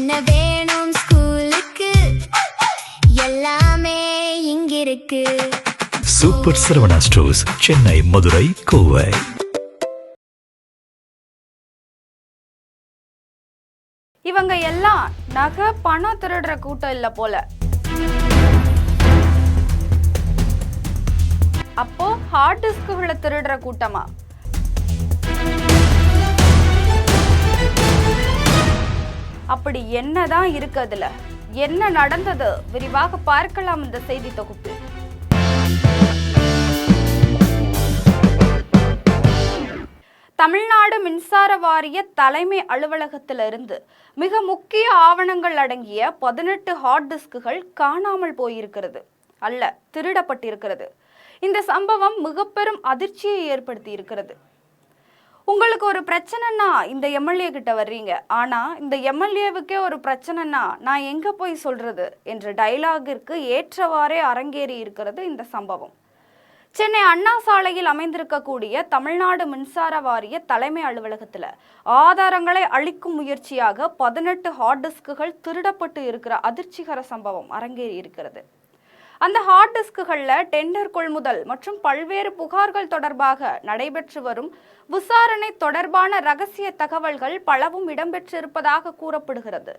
என்ன வேணும் ஸ்கூலுக்கு எல்லாமே இங்கிருக்கு. Super Saravana stores, Chennai, Madurai, Kovai. இவங்க எல்லாம் நகை பணம் திருடுற கூட்டம் இல்ல போல. அப்போ ஹார்ட் டிஸ்குகளை திருடுற கூட்டமா? அப்படி என்னதான் இருக்கு அதுல? என்ன நடந்தது? விரிவாக பார்க்கலாம் இந்த செய்தி தொகுப்பு. தமிழ்நாடு மின்சார வாரிய தலைமை அலுவலகத்திலிருந்து மிக முக்கிய ஆவணங்கள் அடங்கிய 18 ஹார்ட் டிஸ்குகள் காணாமல் போயிருக்கிறது, அல்ல திருடப்பட்டிருக்கிறது. இந்த சம்பவம் மிக பெரும் அதிர்ச்சியை ஏற்படுத்தி இருக்கிறது. உங்களுக்கு ஒரு பிரச்சனைனா இந்த எம்எல்ஏ கிட்ட வர்றீங்க, ஆனா இந்த எம்எல்ஏவுக்கே ஒரு பிரச்சனைனா நான் எங்க போய் சொல்றது என்ற டைலாகிற்கு ஏற்றவாறே அரங்கேறி இருக்கிறது இந்த சம்பவம். சென்னை அண்ணா சாலையில் அமைந்திருக்கக்கூடிய தமிழ்நாடு மின்சார வாரிய தலைமை அலுவலகத்தில் ஆதாரங்களை அளிக்கும் முயற்சியாக 18 ஹார்ட் டிஸ்குகள் திருடப்பட்டு இருக்கிற அதிர்ச்சிகர சம்பவம் அரங்கேறி இருக்கிறது. அந்த ஹார்ட் டிஸ்குகளில் டெண்டர் கொள்முதல் மற்றும் பல்வேறு புகார்கள் தொடர்பாக நடைபெற்று வரும் விசாரணை தொடர்பான ரகசிய தகவல்கள் பலவும் இடம்பெற்றிருப்பதாக கூறப்படுகிறது.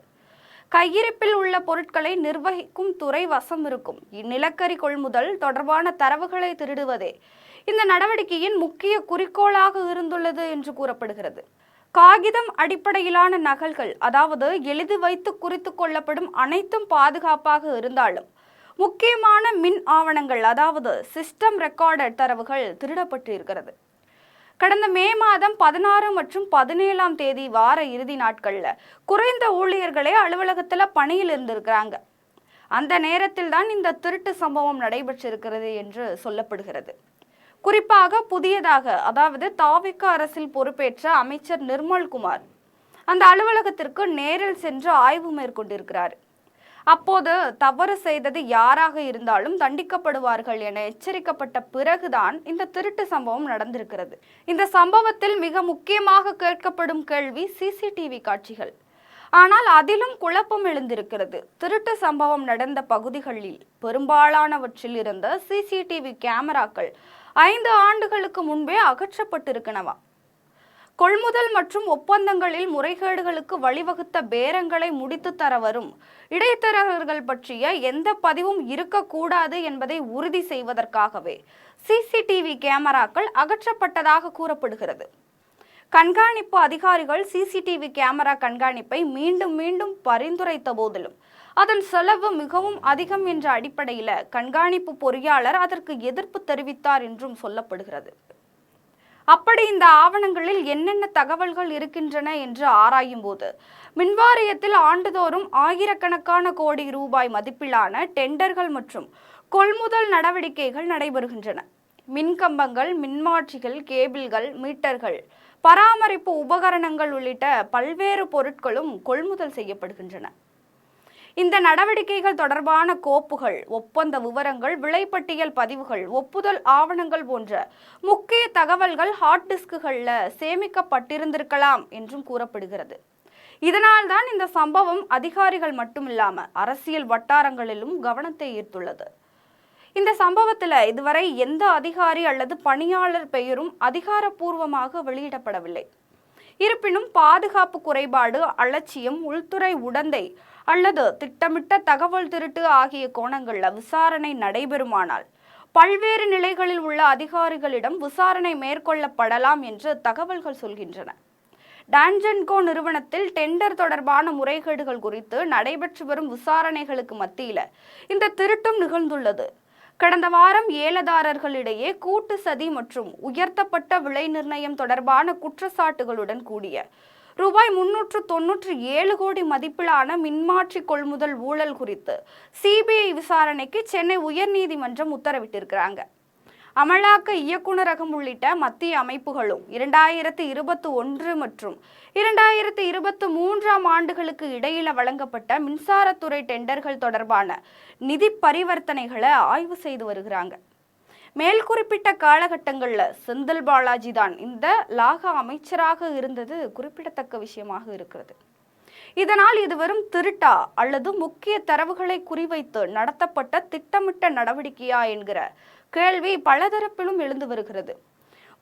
கையிருப்பில் உள்ள பொருட்களை நிர்வகிக்கும் துறை வசம் இருக்கும் நிலக்கரி கொள்முதல் தொடர்பான தரவுகளை திருடுவதே இந்த நடவடிக்கையின் முக்கிய குறிக்கோளாக இருந்துள்ளது என்று கூறப்படுகிறது. காகிதம் அடிப்படையிலான நகல்கள், அதாவது எழுதி வைத்து குறித்து கொள்ளப்படும் அனைத்தும் பாதுகாப்பாக இருந்தாலும் முக்கியமான மின் ஆவணங்கள், அதாவது சிஸ்டம் ரெக்கார்டட் தரவுகள் திருடப்பட்டு இருக்கிறது. கடந்த மே மாதம் 16 மற்றும் 17ஆம் தேதி வார இறுதி நாட்கள்ல குறைந்த ஊழியர்களே அலுவலகத்துல பணியில் இருந்திருக்கிறாங்க. அந்த நேரத்தில் தான் இந்த திருட்டு சம்பவம் நடைபெற்றிருக்கிறது என்று சொல்லப்படுகிறது. குறிப்பாக புதியதாக, அதாவது தாவிக அரசில் பொறுப்பேற்ற அமைச்சர் நிர்மல்குமார் அந்த அலுவலகத்திற்கு நேரில் சென்று ஆய்வு மேற்கொண்டிருக்கிறார். அப்போது தவறு செய்தது யாராக இருந்தாலும் தண்டிக்கப்படுவார்கள் என எச்சரிக்கப்பட்ட பிறகுதான் இந்த திருட்டு சம்பவம் நடந்திருக்கிறது. இந்த சம்பவத்தில் மிக முக்கியமாக கேட்கப்படும் கேள்வி சிசிடிவி காட்சிகள். ஆனால் அதிலும் குழப்பம் எழுந்திருக்கிறது. திருட்டு சம்பவம் நடந்த பகுதிகளில் பெரும்பாலானவற்றில் இருந்த சிசிடிவி கேமராக்கள் 5 ஆண்டுகளுக்கு முன்பே அகற்றப்பட்டிருக்கனவா? கொள்முதல் மற்றும் ஒப்பந்தங்களில் முறைகேடுகளுக்கு வழிவகுத்த பேரங்களை முடித்து தர வரும் இடைத்தரகர்கள் பற்றிய எந்த பதிவும் இருக்கக்கூடாது என்பதை உறுதி செய்வதற்காகவே சிசிடிவி கேமராக்கள் அகற்றப்பட்டதாக கூறப்படுகிறது. கண்காணிப்பு அதிகாரிகள் சிசிடிவி கேமரா கண்காணிப்பை மீண்டும் மீண்டும் பரிந்துரைத்த போதிலும் அதன் செலவு மிகவும் அதிகம் என்ற அடிப்படையில் கண்காணிப்பு பொறியாளர் அதற்கு எதிர்ப்பு தெரிவித்தார் என்றும் சொல்லப்படுகிறது. அப்படி இந்த ஆவணங்களில் என்னென்ன தகவல்கள் இருக்கின்றன என்று ஆராயும் போது மின்வாரியத்தில் ஆண்டுதோறும் ஆயிரக்கணக்கான கோடி ரூபாய் மதிப்பிலான டெண்டர்கள் மற்றும் கொள்முதல் நடவடிக்கைகள் நடைபெறுகின்றன. மின்கம்பங்கள், மின்மாற்றிகள், கேபிள்கள், மீட்டர்கள், பராமரிப்பு உபகரணங்கள் உள்ளிட்ட பல்வேறு பொருட்களும் கொள்முதல் செய்யப்படுகின்றன. இந்த நடவடிக்கைகள் தொடர்பான கோப்புகள், ஒப்பந்த விவரங்கள், விலைப்பட்டியல் பதிவுகள், ஒப்புதல் ஆவணங்கள் போன்ற முக்கிய தகவல்கள் ஹார்ட் டிஸ்குகளில் சேமிக்கப்பட்டிருந்திருக்கலாம் என்றும் கூறப்படுகிறது. இதனால் தான் இந்த சம்பவம் அதிகாரிகள் மட்டுமில்லாமல் அரசியல் வட்டாரங்களிலும் கவனத்தை ஈர்த்துள்ளது. இந்த சம்பவத்தில் இதுவரை எந்த அதிகாரி அல்லது பணியாளர் பெயரும் அதிகாரப்பூர்வமாக வெளியிடப்படவில்லை. இருப்பினும் பாதுகாப்பு குறைபாடு, அலட்சியம், உள்துறை உடந்தை அல்லது திட்டமிட்ட தகவல் திருட்டு ஆகிய கோணங்களில் விசாரணை நடைபெறுமானால் பல்வேறு நிலைகளில் உள்ள அதிகாரிகளிடம் விசாரணை மேற்கொள்ளப்படலாம் என்று தகவல்கள் சொல்கின்றன. டான்ஜென்கோ நிறுவனத்தில் டெண்டர் தொடர்பான முறைகேடுகள் குறித்து நடைபெற்று வரும் விசாரணைகளுக்கு மத்தியில் இந்த திருட்டும் நிகழ்ந்துள்ளது. கடந்த வாரம் ஏலதாரர்களிடையே கூட்டு சதி மற்றும் உயர்த்தப்பட்ட விலை நிர்ணயம் தொடர்பான குற்றச்சாட்டுகளுடன் கூடிய ரூபாய் 397 கோடி மதிப்பிலான மின்மாற்றி கொள்முதல் ஊழல் குறித்து சிபிஐ விசாரணைக்கு சென்னை உயர்நீதிமன்றம் உத்தரவிட்டிருக்கிறாங்க. அமலாக்க இயக்குநரகம் உள்ளிட்ட மத்திய அமைப்புகளும் 2021 மற்றும் 2023ஆம் ஆண்டுகளுக்கு இடையில வழங்கப்பட்ட மின்சாரத்துறை டெண்டர்கள் தொடர்பான நிதி பரிவர்த்தனைகளை ஆய்வு செய்து வருகிறாங்க. மேல் குறிப்பிட்ட காலகட்டங்களில் செந்தில் பாலாஜி தான் இந்த லாக அமைச்சராக இருந்தது குறிப்பிடத்தக்க விஷயமாக இருக்கிறது. இதனால் இது வெறும் திருட்டா அல்லது முக்கிய தரவுகளை குறிவைத்து நடத்தப்பட்ட திட்டமிட்ட நடவடிக்கையா என்கிற கேள்வி பலதரப்பிலும் எழுந்து வருகிறது.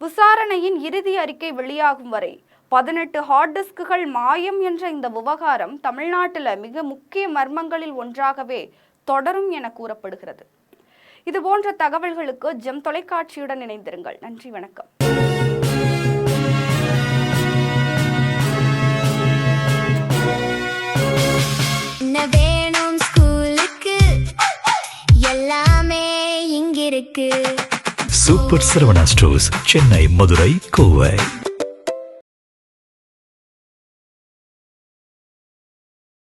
விசாரணையின் இறுதி அறிக்கை வெளியாகும் வரை 18 ஹார்ட் டிஸ்குகள் மாயம் என்ற இந்த விவகாரம் தமிழ்நாட்டில் மிக முக்கிய மர்மங்களில் ஒன்றாகவே தொடரும் என கூறப்படுகிறது. இது போன்ற தகவல்களுக்கு ஜெம் தொலைக்காட்சியுடன் இணைந்திருங்கள். நன்றி, வணக்கம். என்ன வேணும் ஸ்கூலுக்கு, எல்லாமே இங்கிருக்கு. Super Saravana stores, Chennai, Madurai, Kovai.